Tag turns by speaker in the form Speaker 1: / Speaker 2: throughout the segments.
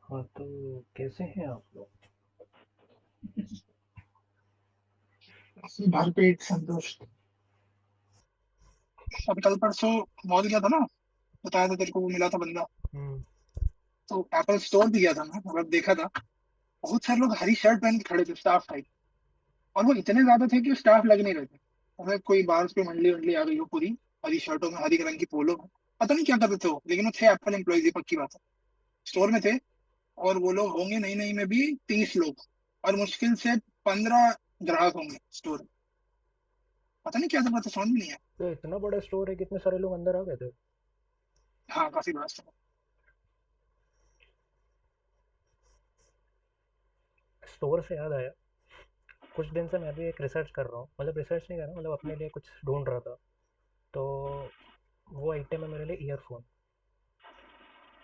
Speaker 1: हाँ, तो कैसे हैं आप लोग?
Speaker 2: भरपेट संतोष। अब कल परसों मॉल गया था ना, बताया था तेरे को, वो मिला था बंदा।
Speaker 1: हम्म।
Speaker 2: तो एप्पल स्टोर भी गया था मैं, मतलब देखा था बहुत सारे लोग हरी शर्ट पहन के खड़े थे, स्टाफ टाइप। और वो इतने ज्यादा थे कि वो स्टाफ लग नहीं रहे थे। अगर कोई बाहर से कोई मंडली वंडली आ गई हो पूरी हरी शर्टों में, हरी रंग की पोलो में, पता नहीं क्या करते थे वो, लेकिन वो थे एप्पल एम्प्लॉइज, ये पक्की बात है। स्टोर में थे। और वो लोग होंगे नई नई में भी 30 लोग। और मुश्किल से 15 ग्राहक होंगे स्टोर में। पता नहीं क्या था, पता समझ में नहीं आया।
Speaker 1: तो इतना बड़ा स्टोर है, कितने सारे लोग अंदर आ गए थे?
Speaker 2: हाँ, काफी बड़ा स्टोर।
Speaker 1: स्टोर से याद आया, कुछ दिन से मैं भी एक रिसर्च कर रहा हूँ, मतलब रिसर्च नहीं कर रहा, मतलब अपने लिए कुछ ढूंढ रहा था। तो वो आइटम है मेरे लिए ईयरफोन।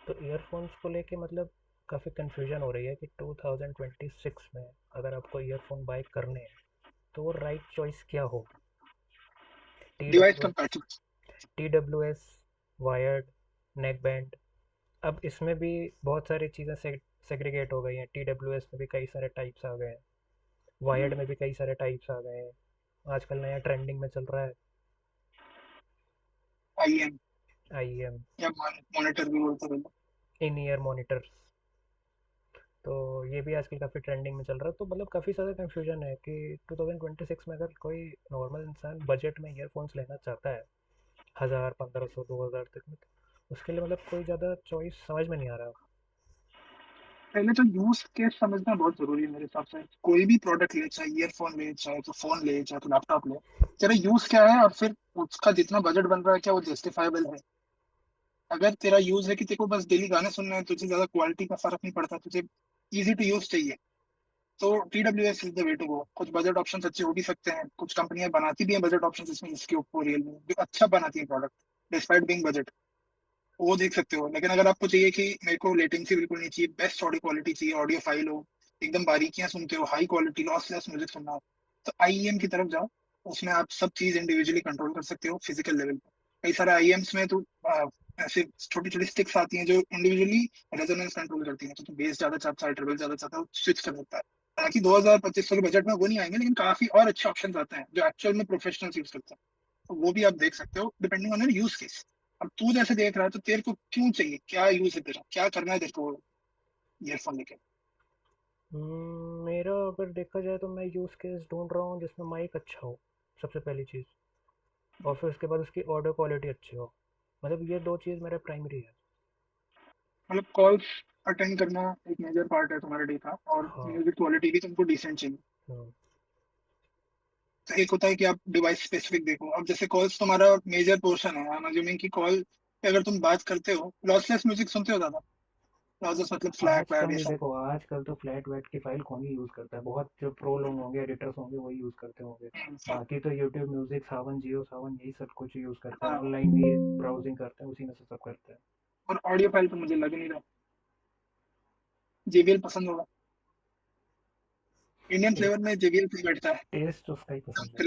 Speaker 1: तो ईयरफोन्स को लेके मतलब काफ़ी कन्फ्यूजन हो रही है कि 2026 में अगर आपको ईयरफोन बाय करने हैं तो वो राइट चॉइस क्या होगी। T
Speaker 2: device
Speaker 1: W
Speaker 2: comparative.
Speaker 1: T W S, wired, neck band. अब इसमें भी बहुत सारी चीज़ें सेग्रीगेट हो गई हैं। टी डब्ल्यू एस में भी कई सारे टाइप्स आ गए हैं, वायर्ड में भी कई सारे टाइप्स आ गए हैं। आजकल नया ट्रेंडिंग में चल रहा है
Speaker 2: आईएम
Speaker 1: आई एम,
Speaker 2: या मॉनिटर भी बोलते हैं।
Speaker 1: इन ईयर मॉनिटर्स। तो ये भी आजकल काफ़ी ट्रेंडिंग में चल रहा है। तो मतलब काफ़ी ज़्यादा कन्फ्यूजन है कि 2026 में अगर कोई नॉर्मल इंसान बजट में ईयरफोन्स लेना चाहता है, 1000, 1500, 2000 तक में, तो उसके लिए मतलब कोई ज़्यादा चॉइस समझ में नहीं आ रहा।
Speaker 2: पहले तो यूज केस समझना बहुत जरूरी है मेरे हिसाब से। कोई भी प्रोडक्ट ले, चाहे ईयरफोन ले, चाहे तो फोन ले, चाहे तो लैपटॉप ले, तेरा यूज क्या है और फिर उसका जितना बजट बन रहा है क्या वो जस्टिफाइबल है। अगर तेरा यूज है कि तेरे को बस डेली गाने सुनना है, तुझे ज्यादा क्वालिटी का फर्क नहीं पड़ता, तुझे इजी टू यूज चाहिए, तो TWS is the way to go. कुछ बजट ऑप्शन अच्छे हो भी सकते हैं, कुछ कंपनियां बनाती भी हैं बजट ऑप्शन, इसमें इसके ऊपर रियल में जो अच्छा बनाती है प्रोडक्ट डिस्पाइट बिंग बजट, वो देख सकते हो। लेकिन अगर आपको चाहिए कि मेरे को लेटेंसी बिल्कुल नहीं चाहिए, बेस्ट ऑडियो क्वालिटी चाहिए, ऑडियो फाइल हो, एकदम बारीकियां सुनते हो, हाई क्वालिटी लॉसलेस म्यूजिक सुनना हो, तो IEM की तरफ जाओ। उसमें आप सब चीज इंडिविजुअली कंट्रोल कर सकते हो फिजिकल लेवल पे। कई सारे IEMs में तो ऐसे छोटी छोटी स्टिक्स आती हैं जो इंडिविजुअली रेजोनेंस कंट्रोल करती हैं, तो बेस ज्यादा चाहता है, ट्रिबल ज्यादा चाहता है, स्विच कर सकता है। हालांकि 2000-2500 के बजट में वो नहीं आएंगे, लेकिन काफी और अच्छे ऑप्शन आते हैं जो एक्चुअल में प्रोफेशनल यूज करते हैं। तो वो भी आप देख सकते हो depending on your use case. अब तू जैसे देख रहा है तो तेरे को क्यों चाहिए, क्या यूज है तेरा, क्या करना है तेरे को ईयरफोन लेके।
Speaker 1: मेरा अगर देखा जाए तो मैं यूज़ केस ढूंढ रहा हूँ जिसमें माइक अच्छा हो, सबसे पहली चीज़। और फिर उसके बाद उसकी ऑडियो क्वालिटी अच्छी हो। मतलब ये दो चीज़ मेरे प्राइमरी है।
Speaker 2: मतलब कॉल्स अटेंड करना एक मेजर पार्ट है तुम्हारे डे का, और
Speaker 1: हाँ।
Speaker 2: म्यूजिक क्वालिटी भी तुमको डिसेंट चाहिए।
Speaker 1: हम्म।
Speaker 2: तो एक होता है कि आप डिवाइस स्पेसिफिक देखो। अब जैसे कॉल्स तुम्हारा मेजर पोर्शन है, आई एम अज्यूमिंग कि कॉल पे अगर तुम बात करते हो, लॉसलेस म्यूजिक सुनते हो ज्यादा। लॉसलेस मतलब फ्लैट
Speaker 1: आजकल
Speaker 2: वैट ये
Speaker 1: नहीं,
Speaker 2: सब।
Speaker 1: देखो आजकल तो फ्लैट वेट की फाइल कौन ही यूज़ करता है, बहुत जो प्रो लोग होंगे, एडिटर्स होंगे, वही यूज़ करते होंगे। बाकी तो यूट्यूब म्यूजिक, सावन, जियो सावन, यही सब कुछ यूज़ करते हैं,
Speaker 2: हाँ,
Speaker 1: ऑनलाइन भी ब्राउजिंग करते हैं, उसी में से सब करते हैं।
Speaker 2: और ऑडियो फाइल तो मुझे लग नहीं रहा JBL पसंद होगा। इंडियन फ्लेवर में JBL पे बैठता है।
Speaker 1: टेस्ट उसका ही पसंद है।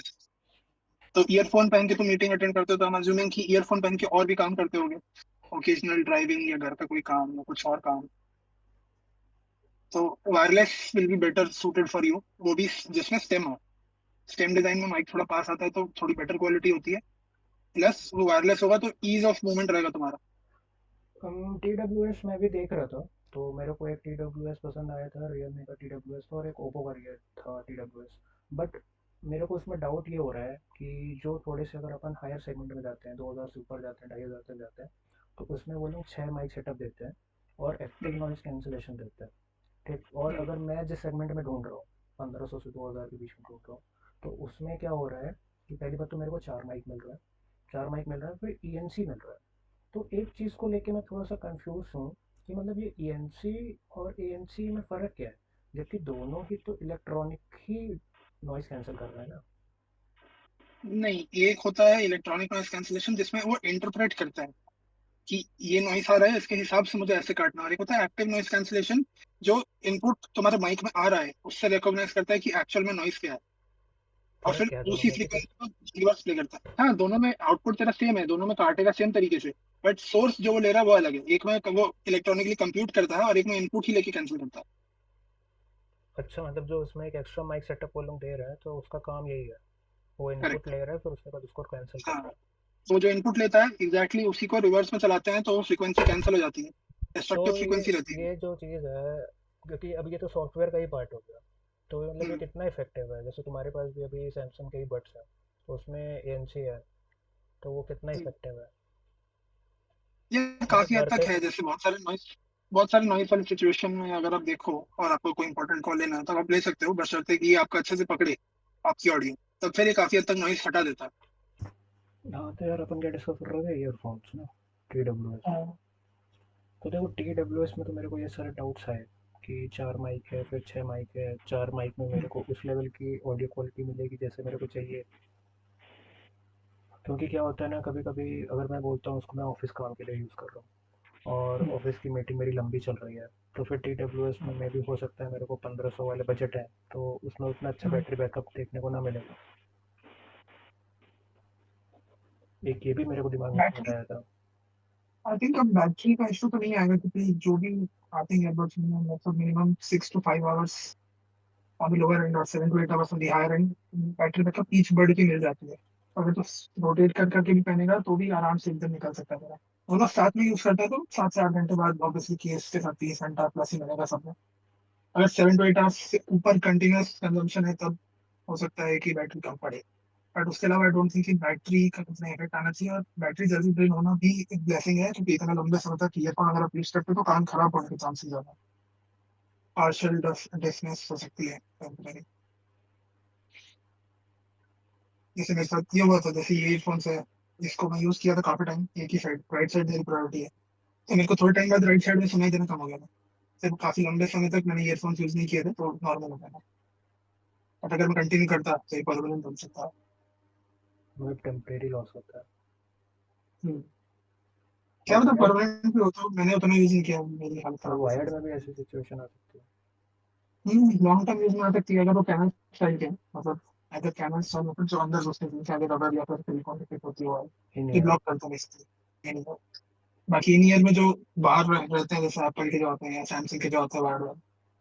Speaker 2: तो ईयरफोन पहन के तुम मीटिंग अटेंड करते हो, तो I'm assuming कि ईयरफोन पहन के और भी काम करते होगे, ओकेजनल ड्राइविंग या घर का कोई काम या कुछ और काम। तो wireless will be better suited for you, वो भी जिसमें स्टेम हो। स्टेम डिजाइन में माइक थोड़ा पास आता है तो थोड़ी बेटर क्वालिटी होती है। प्लस वो वायरलेस होगा तो ईज ऑफ मूवमेंट रहेगा तुम्हारा।
Speaker 1: टी डब्ल्यू एस मैं भी देख रहा था, तो मेरे को एक टी डब्ल्यू एस पसंद आया था, रियलमी का टी डब्ल्यू एस था, और एक ओप्पो का रियल था टी डब्ल्यू एस। बट मेरे को इसमें डाउट ये हो रहा है कि जो थोड़े से अगर अपन हायर सेगमेंट में जाते हैं, 2000 से ऊपर जाते हैं, 2500 तक जाते हैं, तो उसमें वो लोग 6 माइक सेटअप देते हैं और एक्टिव
Speaker 2: हम्म,
Speaker 1: नॉइज कैंसिलेशन देते हैं। ठीक, और
Speaker 2: हम्म,
Speaker 1: अगर मैं जिस सेगमेंट में ढूंढ रहा हूँ, 1500 से 2000 के बीच में ढूंढ रहा हूँ, तो उसमें क्या हो रहा है कि पहली बात तो मेरे को 4 माइक मिल रहा है, 4 माइक मिल रहा है, फिर ई एन सी मिल रहा है। तो एक चीज़ को लेके मैं थोड़ा सा कंफ्यूज हूँ कि मतलब ये ईएनसी और एएनसी में फ़र्क क्या है, जबकि दोनों ही तो इलेक्ट्रॉनिक ही नॉइस कैंसिल कर रहा है ना।
Speaker 2: नहीं, एक होता है इलेक्ट्रॉनिक नॉइस कैंसिलेशन जिसमें वो इंटरप्रेट करता है कि ये नॉइस आ रहा है, इसके हिसाब से मुझे ऐसे काटना। और एक होता है एक्टिव नॉइस कैंसिलेशन, जो इनपुट तुम्हारे माइक में आ रहा है उससे रिकॉग्नाइज करता है कि एक्चुअल में नॉइस क्या है, और
Speaker 1: फ़र्क
Speaker 2: फिर
Speaker 1: क्या है दोनों
Speaker 2: उसी
Speaker 1: में, कि फिर?
Speaker 2: फ्रीक्वेंसी को रिवर्स प्ले करता है। हाँ, दोनों में आउटपुट तेरा सेम है, दोनों में काटेगा सेम तरीके से। बट सोर्स जो वो ले रहा है वो अलग है, एक में वो इलेक्ट्रॉनिकली कंप्यूट करता है और एक में इनपुट ही लेके कैंसिल करता है।
Speaker 1: अच्छा, मतलब जो उसमें एक एक्स्ट्रा माइक सेटअप वो लोग दे रहे हैं तो उसका काम यही है, वो इनपुट
Speaker 2: करेक्ट।
Speaker 1: ले रहा है फिर उसके बाद उसको कैंसिल
Speaker 2: हाँ,
Speaker 1: करता है।
Speaker 2: वो जो इनपुट लेता है एग्जैक्टली उसी को रिवर्स में चलाते हैं तो वो फ्रीक्वेंसी कैंसिल हो जाती है,
Speaker 1: तो
Speaker 2: डिस्ट्रक्टिव
Speaker 1: ये
Speaker 2: फ्रीक्वेंसी रहती है।
Speaker 1: ये जो चीज़ है, क्योंकि अब ये तो सॉफ्टवेयर का ही पार्ट हो गया, तो ये मतलब ये
Speaker 2: हम्म,
Speaker 1: कितना इफेक्टिव है? जैसे तुम्हारे पास भी अभी सैमसंग के ही बड्स है, तो उसमें ANC है, तो वो कितना
Speaker 2: हम्म।
Speaker 1: इफेक्टिव है?
Speaker 2: ये
Speaker 1: मतलब
Speaker 2: काफी हद
Speaker 1: घर
Speaker 2: तक
Speaker 1: पे।
Speaker 2: है, जैसे बहुत सारे नॉइस वाली सिचुएशन में अगर आप देखो और आपको कोई इंपॉर्टेंट कॉल लेना है तो आप ले सकते हो, बशर्ते कि ये आपका अच्छे से पकड़े आपकी ऑडियो, तब फिर ये काफी हद तक नॉइस हटा देता है।
Speaker 1: हाँ, तो यार अपन क्या डिस्कस कर रहे थे, ईयरफोन्स ना, TWS।
Speaker 2: हाँ।
Speaker 1: तो देखो TWS में तो मेरे को ये सारे डाउट्स आए कि 4 माइक है, फिर 6 माइक है, 4 माइक में मेरे को उस लेवल की ऑडियो क्वालिटी मिलेगी जैसे मेरे को चाहिए? क्योंकि क्या होता है ना, कभी कभी अगर मैं बोलता हूँ उसको मैं ऑफिस काम के लिए यूज़ कर रहा हूँ और
Speaker 2: हम्म,
Speaker 1: ऑफिस की मीटिंग मेरी लंबी चल रही है, तो फिर TWS में मे भी हो सकता है मेरे को 1500 वाले बजट है, तो उसमें उतना अच्छा
Speaker 2: हम्म।
Speaker 1: बैटरी बैकअप देखने को ना मिलेगा। एक ये भी मेरे को दिमाग में थॉट
Speaker 2: बैटरी,
Speaker 1: आया था।
Speaker 2: आई थिंक अब बैटरी का इशू तो नहीं आएगा क्योंकि जो भी आते हैं एयरबड्स में मतलब minimum 6 to 5 hours on the lower end और 7 to 8 hours on the higher end battery backup each bird की मिल जाती है। अगर तो रोटेट कर करके भी पहनेगा तो भी आराम से एकदम निकल सकता है मेरा। दोनों साथ में यूज करता है तो 7 से 8 घंटे बाद ऑब्वियसली केस के साथ 30 घंटा प्लस ही मिलेगा सब में। अगर 7 to 8 hours से ऊपर कंटिन्यूस कंजम्पशन है तब हो सकता है कि बैटरी कम पड़े। बट उसके अलावा आई डोंट थिंक कि बैटरी का कितना इफेक्ट आना चाहिए, और बैटरी जल्दी ड्रेन होना भी एक ब्लेसिंग है क्योंकि इतना लंबे समय तक ईयरफोन अगर आप यूज करते हो तो कान खराब होने के चांसेस ज्यादा, पार्शियल डेफनेस हो सकती है temporary। जैसे मेरे साथ ये हुआ था, जैसे ये ईयरफोन्स है जिसको मैं यूज किया था काफी टाइम, एक ही साइड राइट साइड मेरी प्रायोरिटी है, तो मेरे को थोड़े टाइम बाद राइट साइड में सुनाई देना कम हो गया था। सिर्फ काफी लंबे समय तक मैंने ईयरफोन्स यूज नहीं किए थे तो नॉर्मल हो गया था, बट अगर मैं कंटिन्यू करता तो ये परमानेंट बन सकता है।
Speaker 1: मतलब टेम्परेरी लॉस होता है।
Speaker 2: हम्म। क्या
Speaker 1: और
Speaker 2: मतलब
Speaker 1: वायर्ड
Speaker 2: परमानेंट भी होता है, मैंने उतना यूज नहीं किया, मेरी हालत
Speaker 1: और
Speaker 2: खराब हो
Speaker 1: वायर्ड
Speaker 2: सकती
Speaker 1: में भी ऐसी सिचुएशन आ सकती है।
Speaker 2: है। लॉन्ग टर्म यूज में आ सकती है अगर वो कैमल स्टाइल के मतलब अगर कैमल स्टाइल मतलब जो अंदर घुसने के आगे रबर या फिर सिलिकॉन की होती है वो
Speaker 1: इन
Speaker 2: ये
Speaker 1: ईयर।
Speaker 2: ब्लॉक करता है बेसिकली। बाकी इन ईयर में जो बाहर रहते हैं जैसे एप्पल के जो होते हैं या सैमसंग के जो होते हैं वायर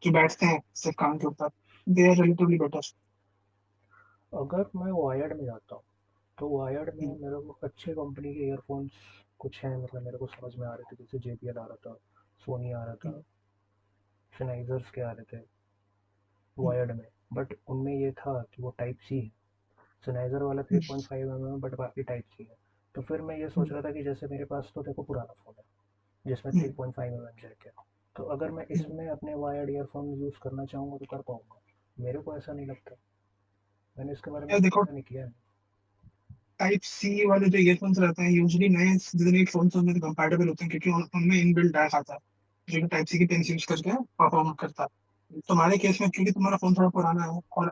Speaker 2: जो बैठते हैं सिर्फ कान के ऊपर, दे आर रिलेटिवली बेटर।
Speaker 1: अगर मैं वायर्ड में जाता हूँ तो वायर्ड में मेरे को अच्छे कंपनी के ईयरफोन्स कुछ हैं, मतलब मेरे को समझ में आ रहे थे, जैसे JBL आ रहा था, सोनी आ रहा था, Sennheisers के आ रहे थे वायर्ड में। बट उनमें ये था कि वो टाइप सी है। Sennheiser वाला 3.5 mm, बट बाकी टाइप सी है। तो फिर मैं ये सोच रहा था कि जैसे मेरे पास तो देखो पुराना फ़ोन है जिसमें 3.5 mm जैक है, तो अगर मैं इसमें अपने वायर्ड ईयरफोन यूज़ करना चाहूँगा तो कर पाऊँगा? मेरे को ऐसा नहीं लगता, मैंने इसके बारे में
Speaker 2: यार
Speaker 1: इतना
Speaker 2: देखो,
Speaker 1: पता नहीं किया है।
Speaker 2: टाइप सी वाले जो ईयरफोन्स रहते हैं यूजुअली नए जितने फोन्स उनमें कंपैटिबल होते हैं क्योंकि उनमें इनबिल्ट डैक आता है जो टाइप सी की पिन यूज करके परफॉर्म करता है। तुम्हारे केस में क्योंकि तुम्हारा फोन थोड़ा पुराना है और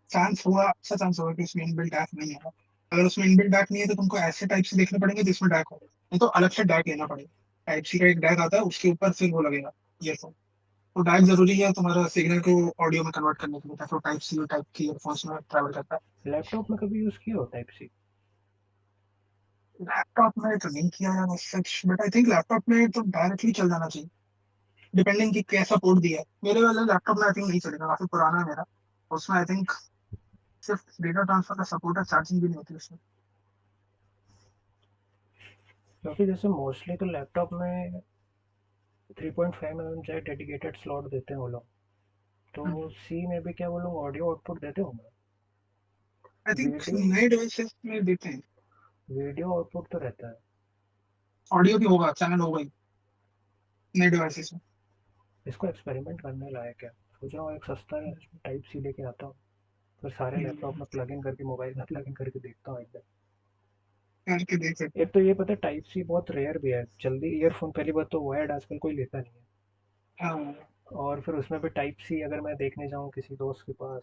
Speaker 2: चांस हुआ, अच्छा चांस होगा कि उसमें इनबिल्ट डैक नहीं है। अगर उसमें इनबिल्ट डैक नहीं है तो तुमको ऐसे टाइप से देखने पड़ेंगे जिसमें डैक हो, नहीं तो अलग से डैक लेना पड़ेगा। टाइप सी का एक डैक आता है उसके ऊपर फिर वो लगेगा ईयरफोन। तो डैक जरूरी है तुम्हारा सिग्नल को ऑडियो में कन्वर्ट करने के लिए ताकि टाइप सी टाइप की ईयरफोन्स में ट्रैवल करता है।
Speaker 1: लैपटॉप में कभी यूज़ किया हो टाइप सी?
Speaker 2: लैपटॉप में तो नहीं किया यार सच, बट आई थिंक लैपटॉप में तो डायरेक्टली चल जाना चाहिए डिपेंडिंग कि कैसा पोर्ट दिया है। मेरे वाले लैपटॉप में आई थिंक नहीं चलेगा, काफी पुराना है मेरा, उसमें आई थिंक सिर्फ डेटा ट्रांसफर का सपोर्ट है, चार्जिंग भी नहीं होती उसमें।
Speaker 1: क्योंकि जैसे मोस्टली तो लैपटॉप में 3.5 mm जैक डेडिकेटेड स्लॉट देते हैं वो लोग, तो सी में भी क्या वो लोग ऑडियो आउटपुट देते होंगे?
Speaker 2: आई थिंक
Speaker 1: वीडियो
Speaker 2: नए डिवाइसेस में देते हैं।
Speaker 1: वीडियो आउटपुट तो रहता है।
Speaker 2: ऑडियो भी होगा, चैनल होगा ही नए डिवाइसेस में।
Speaker 1: इसको एक्सपेरिमेंट करने लायक है। सोच रहा हूँ एक सस्ता टाइप सी लेके आता हूँ, फिर सारे लैपटॉप
Speaker 2: हम्म,
Speaker 1: में प्लग इन करके, मोबाइल में प्लग इन करके देखता हूँ एक बार।
Speaker 2: करके देख सकते
Speaker 1: एक तो ये पता है टाइप सी बहुत रेयर भी है जल्दी, ईयरफोन पहली बात तो वायर्ड आजकल कोई लेता नहीं
Speaker 2: हैं। हाँ।
Speaker 1: है, और फिर उसमें भी टाइप सी अगर मैं देखने जाऊँ किसी दोस्त के पास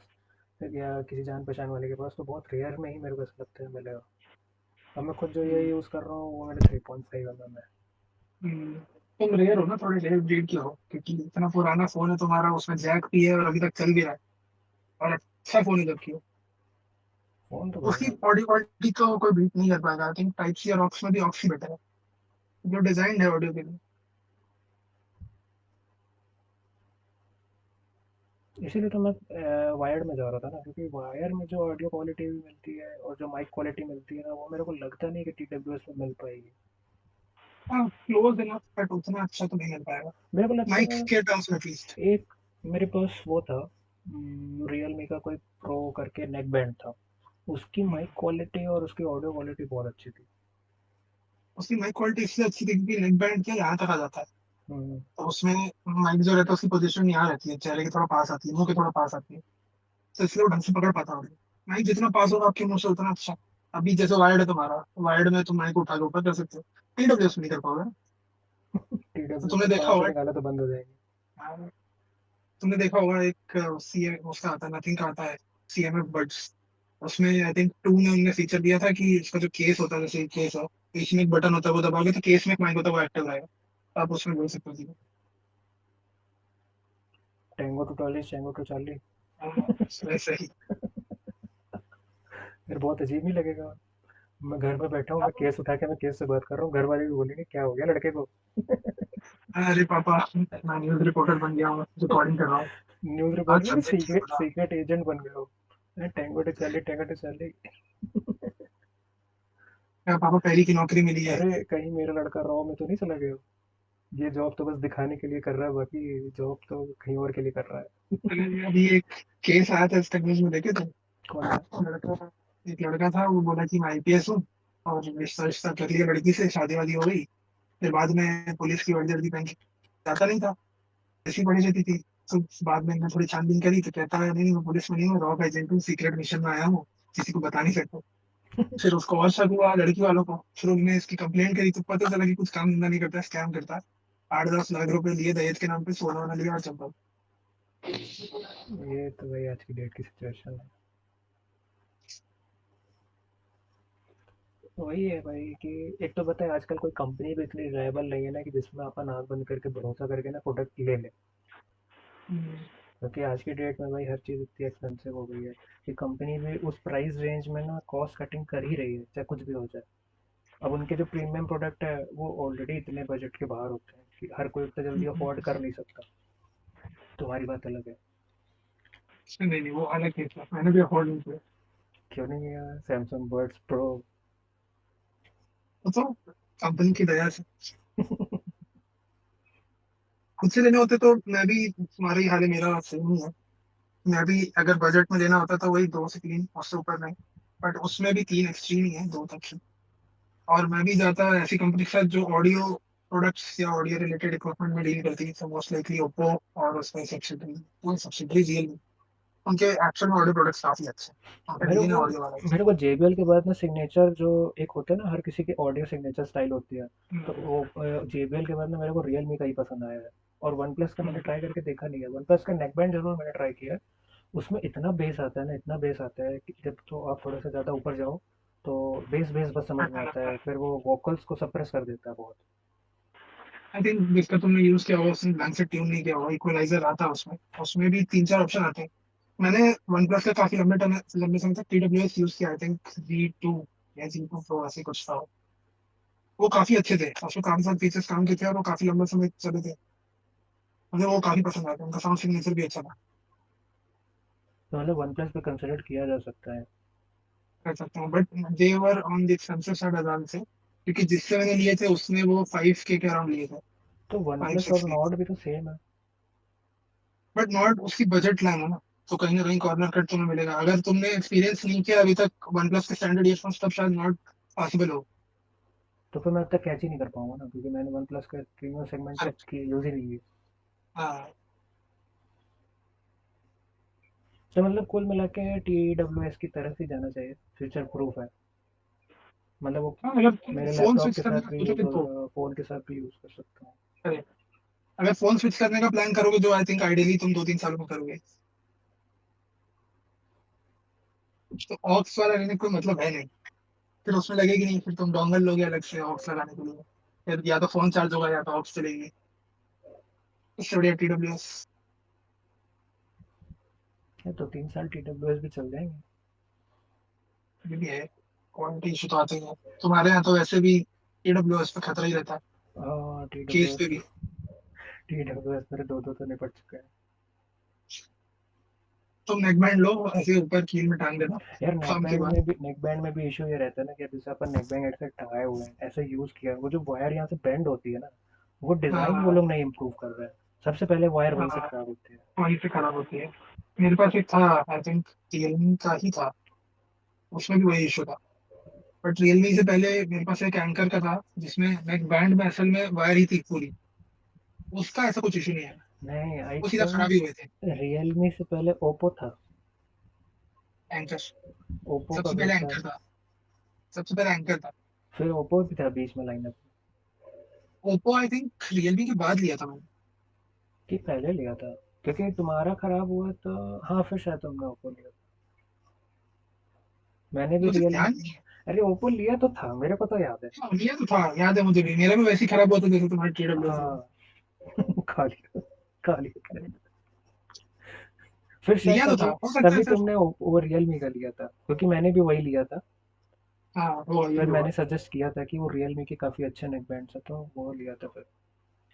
Speaker 1: या किसी जान पहचान वाले के पास तो बहुत रेयर में ही मेरे को ऐसा लगता है मिलेगा। अब मैं खुद जो ये
Speaker 2: हम्म,
Speaker 1: यूज़ कर रहा हूँ वो मेरे 3.5 mm है।
Speaker 2: हम्म। तुम रेयर हो ना, थोड़े रेयर ब्रीड के हो क्योंकि इतना पुराना फोन है तुम्हारा, उसमें जैक भी है और अभी तक चल भी रहा है और अच्छा फोन है जबकि।
Speaker 1: फ़ोन तो
Speaker 2: उसकी
Speaker 1: बढ़िया।
Speaker 2: ऑडियो क्वालिटी तो कोई बीट नहीं कर पाएगा, आई थिंक टाइप सी और ऑक्स में भी ऑक्स ही बेटर है। जो डिजाइन है ऑडियो के लिए।
Speaker 1: इसीलिए तो मैं वायर्ड में जा रहा था ना, क्योंकि वायर में जो ऑडियो क्वालिटी भी मिलती है और जो माइक क्वालिटी मिलती है ना, वो मेरे को लगता नहीं कि TWS में मिल पाएगी।
Speaker 2: हाँ क्लोज इनफ, बट उतना अच्छा तो नहीं मिल पाएगा
Speaker 1: मेरे को लगता
Speaker 2: माइक
Speaker 1: है
Speaker 2: के टर्म्स में एटलीस्ट।
Speaker 1: एक मेरे पास वो था, रियलमी का कोई प्रो करके नेक बैंड था, उसकी माइक क्वालिटी और उसकी ऑडियो क्वालिटी बहुत अच्छी थी।
Speaker 2: उसकी माइक क्वालिटी इसलिए अच्छी थी क्योंकि नेक बैंड क्या यहाँ तक आ जाता है,
Speaker 1: हम्म,
Speaker 2: तो उसमें माइक जो रहता है उसकी पोजीशन यहाँ रहती है, चेहरे के थोड़ा पास आती है, मुंह के थोड़ा पास आती है, तो इसलिए वो ढंग से पकड़ पाता है। माइक जितना पास होगा आपके मुंह से उतना अच्छा। अभी जैसे वायर्ड है तुम्हारा, वायर्ड में तुम माइक उठा के ऊपर कर सकते हो, टीडब्ल्यूएस में नहीं कर पाओगे। तो
Speaker 1: TWS
Speaker 2: तुमने
Speaker 1: में
Speaker 2: देखा
Speaker 1: सांस
Speaker 2: होगा,
Speaker 1: निकाला तो बंद हो जाएगी।
Speaker 2: तुमने देखा होगा एक सीएम उसका आता है, नथिंग का आता है, सीएमएफ बड्स। उसमें आई थिंक टू ने उनने फीचर दिया था कि उसका जो केस होता है, जैसे केस हो, बीच में एक बटन होता है, वो दबाओगे तो केस में एक माइक होता है, वो एक्टिव रहेगा, तो आप उसमें बोल सकते हो जी।
Speaker 1: Tango to Tolly, tango to Charlie.
Speaker 2: हाँ, वैसे ही।
Speaker 1: फिर बहुत अजीब नहीं लगेगा? मैं घर में बैठा हूँ, मैं केस उठा के मैं केस से बात कर रहा हूँ, घर वाले भी बोलेंगे क्या हो गया लड़के को।
Speaker 2: अरे पापा, मैं न्यूज रिपोर्टर बन गया हूँ, रिकॉर्डिंग कर रहा हूँ।
Speaker 1: न्यूज़
Speaker 2: आज
Speaker 1: रिपोर्टर नहीं,
Speaker 2: सब्जेक्ट ये
Speaker 1: सीक्रेट
Speaker 2: बता।
Speaker 1: सीक्रेट एजेंट बन गए हो। Tango to Charlie, tango to Charlie.
Speaker 2: क्या पापा, पहली की नौकरी मिली है।
Speaker 1: अरे कहीं मेरा लड़का रॉ में तो नहीं चला गया? ये जॉब तो बस दिखाने के लिए कर रहा है, बाकी जॉब तो कहीं और के लिए कर रहा है।
Speaker 2: अरे अभी एक केस आया था, इस न्यूज में देखे थे।
Speaker 1: कौन सा?
Speaker 2: लड़का, एक लड़का था, वो बोला कि मैं आईपीएस हूँ, और रिश्ता रिश्ता कर लिया लड़की से, शादी वादी हो गई। फिर बाद में पुलिस की वर्दी वर्दी पहन के जाता नहीं था, ऐसी पड़ी रहती थी। तो बाद में मैंने थोड़ी छानबीन करी तो कहता है, नहीं मैं पुलिस में नहीं हूँ, रॉ का एजेंट हूँ, सीक्रेट मिशन में आया हूँ, किसी को बता नहीं सकता। फिर उसको और शक हुआ लड़की वालों को, फिर उन्होंने इसकी कंप्लेंट करी, तो पता चला कि कुछ काम धंधा नहीं करता, स्कैम करता है। 8-10 लाख रुपए लिए दहेज के नाम पे, सोना वोना लिया और चंपल।
Speaker 1: ये तो भाई आज की डेट की सिचुएशन है। तो वही है भाई कि एक तो पता है आजकल कोई कंपनी भी इतनी रिलायबल नहीं है ना, कि जिसमें अपन आँख बंद करके भरोसा करके ना प्रोडक्ट ले लें। क्योंकि आज की डेट में भाई हर चीज़ इतनी एक्सपेंसिव हो गई है कि कंपनी भी उस प्राइस रेंज में ना कॉस्ट कटिंग कर ही रही है, चाहे कुछ भी हो जाए। अब उनके जो प्रीमियम प्रोडक्ट है वो ऑलरेडी इतने बजट के बाहर होते हैं कि हर कोई इतना जल्दी अफोर्ड कर नहीं सकता। तुम्हारी बात अलग है।
Speaker 2: नहीं नहीं, वो अलग केस है, मैंने भी अफोर्ड नहीं किया।
Speaker 1: क्यों नहीं यार, सैमसंग बर्ड्स प्रो।
Speaker 2: तो कंपनी की दया से खुद से लेने होते तो मैं भी, तुम्हारा ही हाल है, मेरा सेम ही है। मैं भी अगर बजट में लेना होता तो वही 2 से 3, उससे ऊपर नहीं। बट उसमें भी 3 एक्सट्रीम ही है, 2 तक ही। और मैं भी जाता ऐसी कंपनी के साथ जो ऑडियो प्रोडक्ट्स या ऑडियो रिलेटेड इक्विपमेंट में डील करती है, तो मोस्ट लाइकली ओप्पो, और उसमें सब्सिडरी, वो सब्सिडरी रियलमी। उनके एक्चुअल में ऑडियो प्रोडक्ट्स काफी अच्छे हैं, उनका
Speaker 1: मेरे
Speaker 2: डीएनए
Speaker 1: को
Speaker 2: ऑडियो वाला है।
Speaker 1: मेरे को JBL के बाद ना सिग्नेचर जो एक होता है ना, हर किसी की ऑडियो सिग्नेचर स्टाइल होती है, तो
Speaker 2: हम्म,
Speaker 1: वो JBL के बाद ना मेरे को रियलमी का ही पसंद आया है। और वन प्लस का मैंने
Speaker 2: हम्म।
Speaker 1: ट्राई करके देखा नहीं है, वन प्लस का नेक बैंड जरूर मैंने ट्राई किया है। उसमें इतना बेस आता है ना, इतना बेस आता है कि जब तो आप थोड़ा सा ज़्यादा ऊपर जाओ तो बेस बेस बस समझ में
Speaker 2: अच्छा
Speaker 1: आता
Speaker 2: लगता
Speaker 1: है,
Speaker 2: है।
Speaker 1: फिर वो वोकल्स को सप्रेस कर देता है बहुत।
Speaker 2: आई थिंक जिसका तुमने यूज किया होगा उसने ढंग से ट्यून नहीं किया होगा, इक्वलाइजर आता है उसमें, उसमें भी 3-4 ऑप्शन आते हैं। मैंने वन प्लस का काफी लंबे समय तक टीडब्ल्यूएस यूज किया, आई थिंक जी 2 या जी 2 प्रो ऐसे कुछ था। वो काफी अच्छे थे, उसमें काफी सारे फीचर्स काम के थे, और वो काफी लंबे समय चले थे। मुझे वो काफी पसंद आया था, उनका साउंड सिग्नेचर भी अच्छा था।
Speaker 1: तो मतलब वन प्लस पे कंसिडर किया जा सकता है।
Speaker 2: कर सकता हूँ, but they were on the expensive side अदान से, क्योंकि जिससे मैंने लिए थे उसने वो 5K के अराउंड लिए थे,
Speaker 1: तो वन
Speaker 2: फाइव
Speaker 1: प्लस और
Speaker 2: सिक्स के
Speaker 1: नॉट भी तो सेम है।
Speaker 2: बट नॉट उसकी बजट लाइन है ना, तो कहीं ना कहीं कॉर्नर कट तुम्हें मिलेगा। अगर तुमने एक्सपीरियंस नहीं किया अभी तक वन प्लस के स्टैंडर्ड ईयरफोन्स, तब शायद नॉट पॉसिबल हो।
Speaker 1: तो फिर मैं अब तक कैच ही नहीं कर पाऊंगा ना, क्योंकि मैंने वन प्लस का प्रीमियम सेगमेंट
Speaker 2: अरे,
Speaker 1: तक की यूज़ ही नहीं की।
Speaker 2: हाँ
Speaker 1: तो मतलब कुल मिला के TWS की तरफ ही जाना चाहिए, फ्यूचर प्रूफ है। मतलब वो
Speaker 2: हाँ, अगर तुम
Speaker 1: मेरे
Speaker 2: फोन
Speaker 1: लैपटॉप
Speaker 2: स्विच
Speaker 1: के
Speaker 2: करने
Speaker 1: साथ
Speaker 2: का
Speaker 1: भी यूज़
Speaker 2: सोचोगे तो
Speaker 1: होगा, फ़ोन के साथ भी यूज़ कर सकता हूँ।
Speaker 2: अरे, अगर फोन स्विच करने का प्लान करोगे, जो आई थिंक आइडियली तुम 2-3 सालों में करोगे, तो ऑक्स वाला लेने का कोई मतलब है नहीं। फिर उसमें लगेगी नहीं, फिर तुम डोंगल लोगे अलग से ऑक्स लगाने के लिए, फिर या तो फोन चार्ज होगा या तो ऑक्स चलेगी। इससे बढ़िया टीडब्ल्यूएस।
Speaker 1: ये तो 3 साल TWS भी चल जाएंगे।
Speaker 2: ये भी है, क्वालिटी इशू तो आते ही है। तुम्हारे यहाँ तो वैसे भी टीडब्ल्यूएस पे खतरा ही रहता है।
Speaker 1: हाँ टी
Speaker 2: केस
Speaker 1: डब्ल्यू
Speaker 2: पे
Speaker 1: एस
Speaker 2: भी।
Speaker 1: मेरे दो दो तो निपट चुके हैं।
Speaker 2: तो नेकबैंड लो, ऐसे ऊपर कील में टांग देना
Speaker 1: यार
Speaker 2: काम के बाद।
Speaker 1: नेक बैंड में भी इशू ये रहता है ना कि जैसे अपन नेक बैंड ऐसे टाए हुए हैं ऐसे यूज किया, वो जो वायर यहाँ से बेंड होती है ना, वो डिजाइन वो
Speaker 2: हाँ
Speaker 1: लोग नहीं इम्प्रूव कर रहे हैं। सबसे पहले वायर वहीं से
Speaker 2: हाँ,
Speaker 1: खराब होती है।
Speaker 2: वहीं से खराब होती है। मेरे पास एक था, आई थिंक रियलमी का ही था, उसमें भी वही इशू था। बट रियलमी से पहले मेरे पास एक एंकर का था, जिसमें नेक बैंड में असल में वायर ही थी पूरी। उसका ऐसा कुछ इशू नहीं है,
Speaker 1: नहीं आई
Speaker 2: वो सीधा खराब
Speaker 1: थिंक
Speaker 2: ही हुए थे।
Speaker 1: रियलमी से पहले ओप्पो था।
Speaker 2: एंकर,
Speaker 1: ओप्पो का
Speaker 2: सबसे
Speaker 1: भी
Speaker 2: पहले
Speaker 1: था।
Speaker 2: एंकर था, सबसे पहले एंकर था।
Speaker 1: फिर ओप्पो भी था बीच में lineup
Speaker 2: Oppo I think Realme के बाद लिया था मैंने।
Speaker 1: कि पहले लिया था, क्योंकि तुम्हारा खराब हुआ तो हाँ फिर शायद तुमने ओप्पो लिया। मैंने भी
Speaker 2: मुझे
Speaker 1: रियलमी,
Speaker 2: ध्यान नहीं है।
Speaker 1: अरे ओप्पो लिया तो था, मेरे को तो याद है।
Speaker 2: हाँ, लिया तो था, याद है मुझे भी, मेरा भी वैसे ही खराब हुआ था जैसे तुम्हारे TWS में।
Speaker 1: हाँ खा लिया, खा लिया। फिर शायद
Speaker 2: लिया तो था,
Speaker 1: तभी
Speaker 2: हो सकता है
Speaker 1: तभी
Speaker 2: सर।
Speaker 1: तुमने वो रियलमी का लिया था, क्योंकि मैंने भी वही लिया था।
Speaker 2: हाँ, वो
Speaker 1: फिर
Speaker 2: यही हुआ।
Speaker 1: मैंने सजेस्ट किया था कि वो रियलमी के काफ़ी अच्छे नेक बैंड्स है, तो वो लिया था फिर।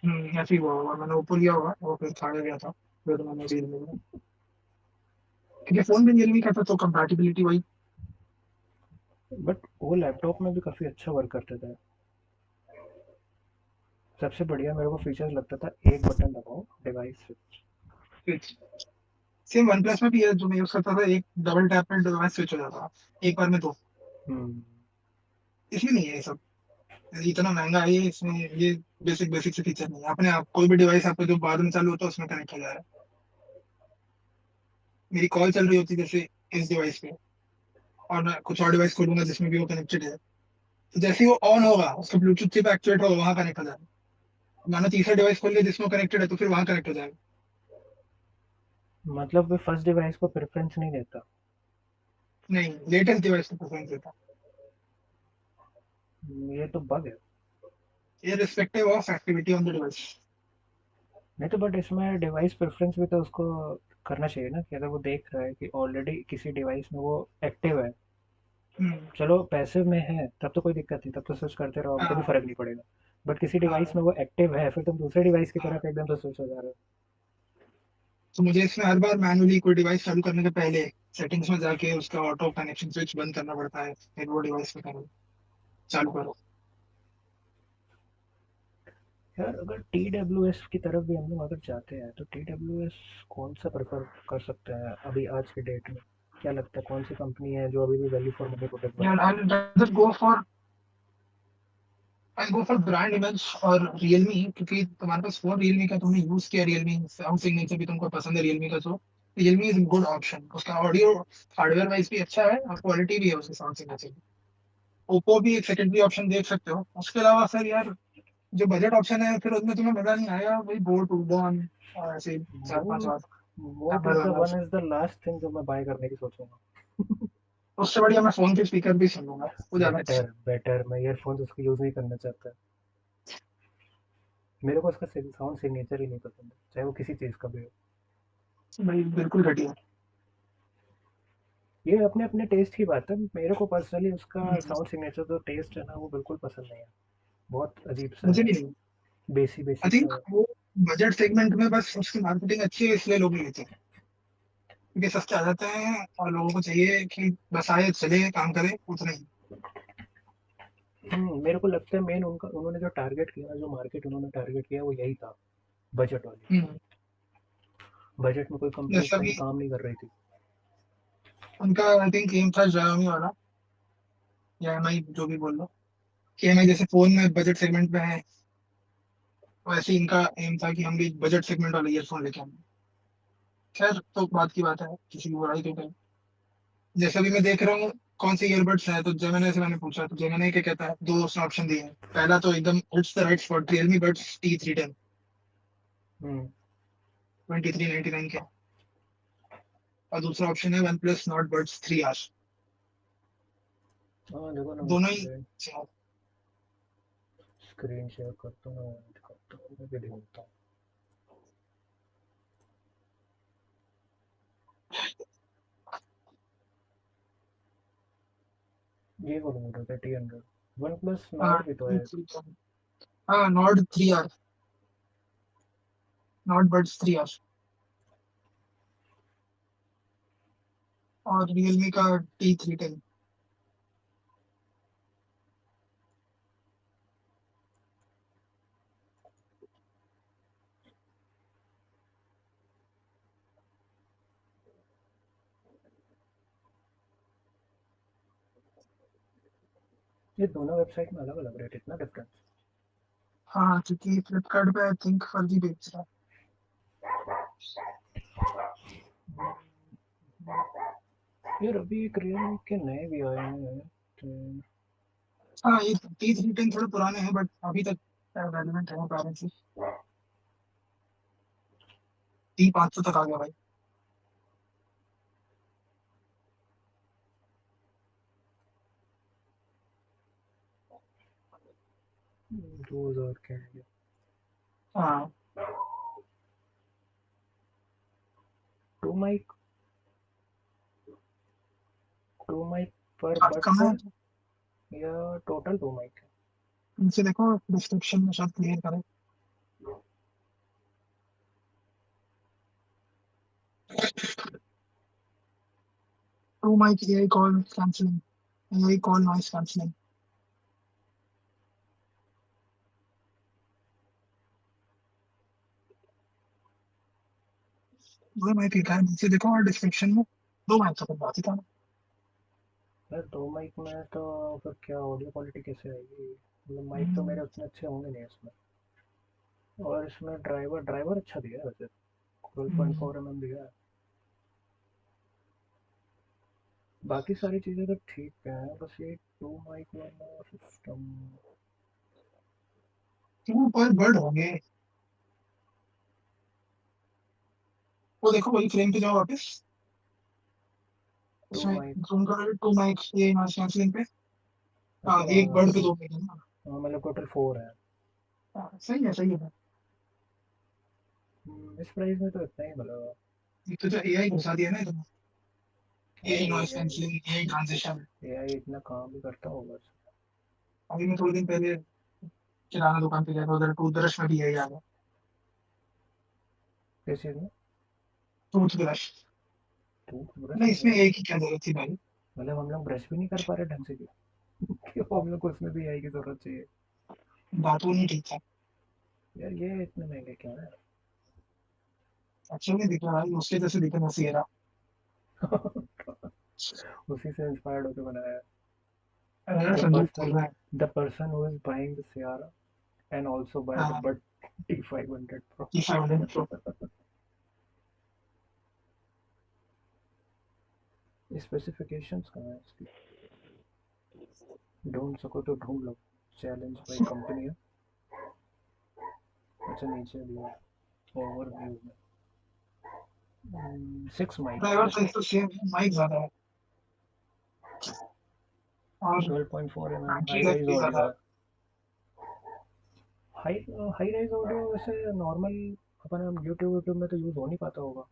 Speaker 2: ऐसे ही हुआ होगा, मैंने ओप्पो लिया होगा, वो फिर खा गया था, फिर मैंने रियलमी लिया। क्योंकि फोन भी रियलमी का था तो कंपैटिबिलिटी वही।
Speaker 1: बट वो लैपटॉप में भी काफ़ी अच्छा वर्क करता था। सबसे बढ़िया मेरे को फीचर्स लगता था, एक बटन दबाओ device switch.
Speaker 2: Same one plus में भी है, जो मैं यूज करता था, एक डबल टैप में डिवाइस स्विच हो जाता था एक बार में दो।
Speaker 1: हम्म।
Speaker 2: इसमें नहीं है ये सब, इतना महंगा है ये, इसमें ये बेसिक बेसिक से फीचर नहीं है। अपने आप कोई भी डिवाइस आपका जो बाद में चालू होता है उसमें कनेक्ट हो जाएगा। मेरी कॉल चल रही होती है जैसे इस डिवाइस पे, और मैं कुछ और डिवाइस खोलूंगा जिसमें भी वो कनेक्टेड है, तो जैसे ही वो ऑन होगा उसका ब्लूटूथ चिप एक्टिवेट होगा, वहां कनेक्ट हो जाएगा। मानो तीसरा डिवाइस खोल लिया जिसमें कनेक्टेड है, तो फिर वहां कनेक्ट हो जाएगा।
Speaker 1: मतलब वे फर्स्ट डिवाइस को प्रेफरेंस नहीं देता।
Speaker 2: नहीं, लेटेस्ट डिवाइस को प्रेफरेंस देता
Speaker 1: ये तो बग है।
Speaker 2: है, irrespective of activity on the device.
Speaker 1: नहीं तो बट इसमें डिवाइस प्रेफरेंस भी तो उसको करना चाहिए ना, कि अगर वो देख रहा है कि ऑलरेडी किसी डिवाइस में वो एक्टिव है,
Speaker 2: हम्म।
Speaker 1: चलो पैसिव में है तब तो कोई दिक्कत नहीं, तब तो स्विच करते रहो, हमको भी
Speaker 2: हाँ
Speaker 1: फर्क नहीं पड़ेगा। बट किसी डिवाइस
Speaker 2: हाँ
Speaker 1: में वो एक्टिव है, फिर तुम दूसरे डिवाइस की
Speaker 2: हाँ।
Speaker 1: तरफ एकदम से स्विच हो जा रहे हो।
Speaker 2: तो मुझे इसमें हर बार मैनुअली कोई डिवाइस चालू करने के पहले सेटिंग्स में जाके उसका ऑटो कनेक्शन स्विच बंद करना पड़ता है, फिर वो डिवाइस में करो, चालू करो।
Speaker 1: यार अगर टी डब्ल्यू एस की तरफ भी हम लोग अगर जाते हैं तो टी डब्ल्यू एस कौन सा प्रेफर कर सकते हैं अभी आज के डेट में? क्या लगता है कौन सी कंपनी है जो अभी भी वैल्यू फॉर मनी प्रोडक्ट
Speaker 2: यार
Speaker 1: बनाती है?
Speaker 2: आई गो फॉर ब्रांड इमेज और रियलमी, क्योंकि तुम्हारे पास फोन रियलमी का, तुमने यूज किया रियलमी, साउंड सिग्नेचर भी तुमको पसंद है रियलमी का, तो रियलमी इज गुड ऑप्शन। उसका ऑडियो हार्डवेयर वाइज भी अच्छा है और क्वालिटी भी है उसके साउंड सिग्नेचर की। ओप्पो भी एक सेकेंडरी ऑप्शन देख सकते हो। उसके अलावा फिर यार जो बजट ऑप्शन है, फिर उसमें तुम्हें मजा नहीं आएगा, वही बोट उबॉन और ऐसे चार पांच
Speaker 1: वोट
Speaker 2: और
Speaker 1: वोट
Speaker 2: एप्पल
Speaker 1: इज द
Speaker 2: वाला।
Speaker 1: One is the last thing जो मैं बाय करने की सोचूंगा।
Speaker 2: उससे बढ़िया मैं फोन के स्पीकर भी सुन लूंगा, वो ज्यादा अच्छा
Speaker 1: बेटर बेटर, मैं ईयरफोन्स उसको यूज नहीं करना चाहता। मेरे को उसका साउंड सिग्नेचर ही नहीं पसंद है, चाहे वो किसी चीज़ का भी हो।
Speaker 2: है भाई, बिल्कुल घटिया।
Speaker 1: ये अपने अपने टेस्ट की बात है, मेरे को पर्सनली उसका
Speaker 2: हम्म,
Speaker 1: साउंड सिग्नेचर जो टेस्ट है ना वो बिल्कुल पसंद नहीं है। बहुत अजीब सा
Speaker 2: मुझे
Speaker 1: है,
Speaker 2: भी नहीं।
Speaker 1: बेसी
Speaker 2: आई
Speaker 1: बेसी
Speaker 2: थिंक
Speaker 1: सा।
Speaker 2: वो बजट सेगमेंट में बस उसकी मार्केटिंग अच्छी है इसलिए लोग लेते हैं, क्योंकि सस्ते आ जाते हैं और लोगों को चाहिए कि बस आए चले काम करे उतना ही।
Speaker 1: मेरे को लगता है मेन उनका उन्होंने जो टारगेट किया, जो मार्केट उन्होंने टारगेट किया वो यही था, बजट वाली।
Speaker 2: हम्म,
Speaker 1: बजट में कोई कंपनी उस
Speaker 2: जैसा
Speaker 1: टाइम
Speaker 2: भी
Speaker 1: काम नहीं कर रही थी।
Speaker 2: उनका आई थिंक एम था Xiaomi वाला, या एम आई, जो भी बोल लो, कि एम आई जैसे फोन में बजट सेगमेंट में है, वैसे ही इनका एम था कि हम भी बजट सेगमेंट वाला ईयरफोन लेके आएंगे। खैर, तो बात की बात है, किसी की बुराई तो नहीं। जैसा भी मैं देख रहा हूँ कौन से ईयरबड्स है, तो जेमिनी से मैंने पूछा, तो जेमिनी क्या कहता है, दो उसने ऑप्शन दिए हैं। पहला तो एकदम it's the right spot, Realme buds T310,
Speaker 1: हम्म।
Speaker 2: 2399 के। और दूसरा ऑप्शन है one plus not buds 3R।
Speaker 1: हाँ देखो ना, मैं
Speaker 2: दोनों ही
Speaker 1: स्क्रीन स्क्रीन शेयर करता हूँ ना, दिखाता हूँ, मैं भी ढूंढता हूँ। ये बोलो, 30 हंड्रेड वन प्लस नॉट भी तो है।
Speaker 2: T310। हाँ not 3R, not buds 3R, और रियलमी का T310।
Speaker 1: ये दोनों वेबसाइट में अलग अलग रेट, इतना डिफरेंस?
Speaker 2: हाँ क्योंकि फ्लिपकार्ट पे आई थिंक फर्जी बेच रहा है।
Speaker 1: यार अभी एक रियलमी के नए भी आए हैं तो
Speaker 2: हाँ ये T310 थोड़े पुराने हैं बट अभी तक रेलिवेंट है पेरेंट्स। T500 तक आ गया भाई।
Speaker 1: 2000 के हैं ये।
Speaker 2: हाँ
Speaker 1: टू माइक, टू माइक पर
Speaker 2: काफी कम
Speaker 1: बड्स है
Speaker 2: है।
Speaker 1: या टोटल टू माइक है?
Speaker 2: इनसे देखो डिस्क्रिप्शन में शायद क्लियर करे। Two mic AI call cancelling, AI call noise cancelling. दो माइक लिखा है नीचे देखो, और डिस्क्रिप्शन में दो माइक का बात ही था।
Speaker 1: यार दो माइक में तो फिर क्या ऑडियो क्वालिटी कैसे आएगी? मतलब माइक तो मेरे उतने अच्छे होंगे नहीं इसमें। और इसमें ड्राइवर ड्राइवर अच्छा दिया है वैसे, 12.4 mm दिया है। बाकी सारी चीज़ें तो ठीक है, बस ये टू माइक वाला सिस्टम।
Speaker 2: टू पर बर्ड हो गए। वो देखो वही फ्रेम पे जाओ वापस,
Speaker 1: टू
Speaker 2: उसमें
Speaker 1: माइक,
Speaker 2: जूम करो टू माइक ये नॉइस कैंसलिंग पे। हाँ
Speaker 1: अच्छा
Speaker 2: एक बर्ड पे
Speaker 1: टू,
Speaker 2: दो मिल है ना।
Speaker 1: मतलब टोटल 4 है।
Speaker 2: हाँ, सही है सही है।
Speaker 1: इस प्राइस में तो इतना ही मिलेगा।
Speaker 2: एक तो जो एआई घुसा दिया ना इसमें,
Speaker 1: अरे
Speaker 2: एआई नॉइस
Speaker 1: ए
Speaker 2: कैंसलिंग, एआई ट्रांजिशन।
Speaker 1: आई इतना काम भी करता होगा।
Speaker 2: अभी मैं थोड़े दिन पहले किराना दुकान पे गया था, उधर टूथब्रश में भी यही आ गया।
Speaker 1: किस चीज़ में?
Speaker 2: टूथब्रश।
Speaker 1: टूथब्रश
Speaker 2: नहीं
Speaker 1: में
Speaker 2: इसमें
Speaker 1: क्या?
Speaker 2: एआई की क्या जरूरत थी भाई।
Speaker 1: मतलब हम लोग ब्रश भी नहीं कर पा रहे ढंग से क्यों हम लोग को उसमें भी आई की जरूरत चाहिए?
Speaker 2: दातुन नहीं ठीक था।
Speaker 1: यार ये इतने महंगे क्यों है?
Speaker 2: अच्छा नहीं दिख रहा भाई, उसके जैसे दिखे नसीरा।
Speaker 1: उसी से इंस्पायर्ड होकर बनाया है।
Speaker 2: अरे
Speaker 1: द
Speaker 2: संदूक
Speaker 1: पर्सन
Speaker 2: खोल रहा है।
Speaker 1: The person who is buying the Sierra and also buy the
Speaker 2: हाँ
Speaker 1: Bud T500 Pro.
Speaker 2: की 500 प्रो।
Speaker 1: स्पेसिफिकेशंस कहाँ है इसकी? ढूंढ सको तो ढूंढ लो। चैलेंज बाय कंपनी है। अच्छा नीचे भी है ओवरव्यू में। 6 माइक्स
Speaker 2: ड्राइवर
Speaker 1: है।
Speaker 2: साइज तो सेम है, माइक ज्यादा है और
Speaker 1: 12.4 mm
Speaker 2: battery
Speaker 1: high
Speaker 2: life
Speaker 1: rise
Speaker 2: भी
Speaker 1: ऑडियो
Speaker 2: ज्यादा
Speaker 1: है। हाई हाई राइज ऑडियो वैसे नॉर्मल अपन हम यूट्यूब यूट्यूब में तो यूज़ हो नहीं पाता होगा।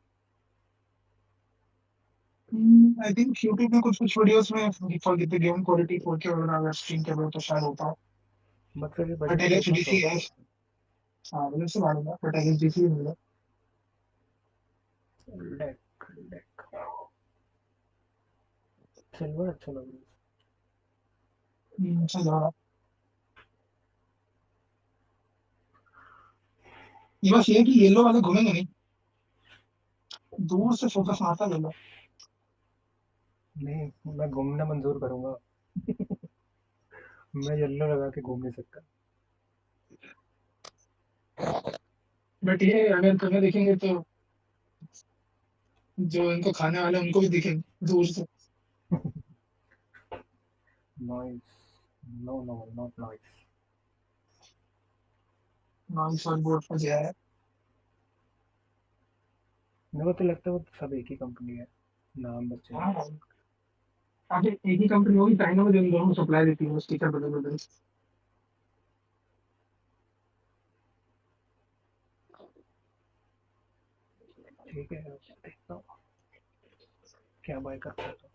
Speaker 2: है। आई थिंक यूट्यूब में कुछ कुछ वीडियोस में डिफॉल्ट देते गेम क्वालिटी 4K वगैरह अगर स्ट्रीम कर रहे हो तो शायद होता है।
Speaker 1: बट फिर भी
Speaker 2: बट
Speaker 1: बजट तो देखना तो
Speaker 2: एलएचडीसी
Speaker 1: होगा।
Speaker 2: है। हाँ मतलब से मालूम है बट एलएचडीसी मिला।
Speaker 1: डेक डेक सिल्वर अच्छा लग रहा
Speaker 2: अच्छा लगा। ये बस ये है कि येलो वाले घूमेंगे नहीं, दूर से फोकस मारता है येलो।
Speaker 1: है। नहीं मैं घूमना मंजूर करूंगा। मैं येलो लगा के घूम नहीं सकता।
Speaker 2: बट ये अगर तुम्हें देखेंगे तो जो इनको खाने वाले हैं, उनको भी दिखेंगे दूर से।
Speaker 1: Noise, no no not noise.
Speaker 2: Noise और बोर्ड पर जो है।
Speaker 1: मेरे को तो लगता है वो सब एक ही कंपनी है, नाम बस चेंज
Speaker 2: हाँ
Speaker 1: है।
Speaker 2: आगे एक ही कंपनी होगी चाइना में जो इन दोनों को सप्लाई देती है, स्टिकर बदल बदल।
Speaker 1: ठीक है, देखता हूँ क्या बाय कर पाता हूँ।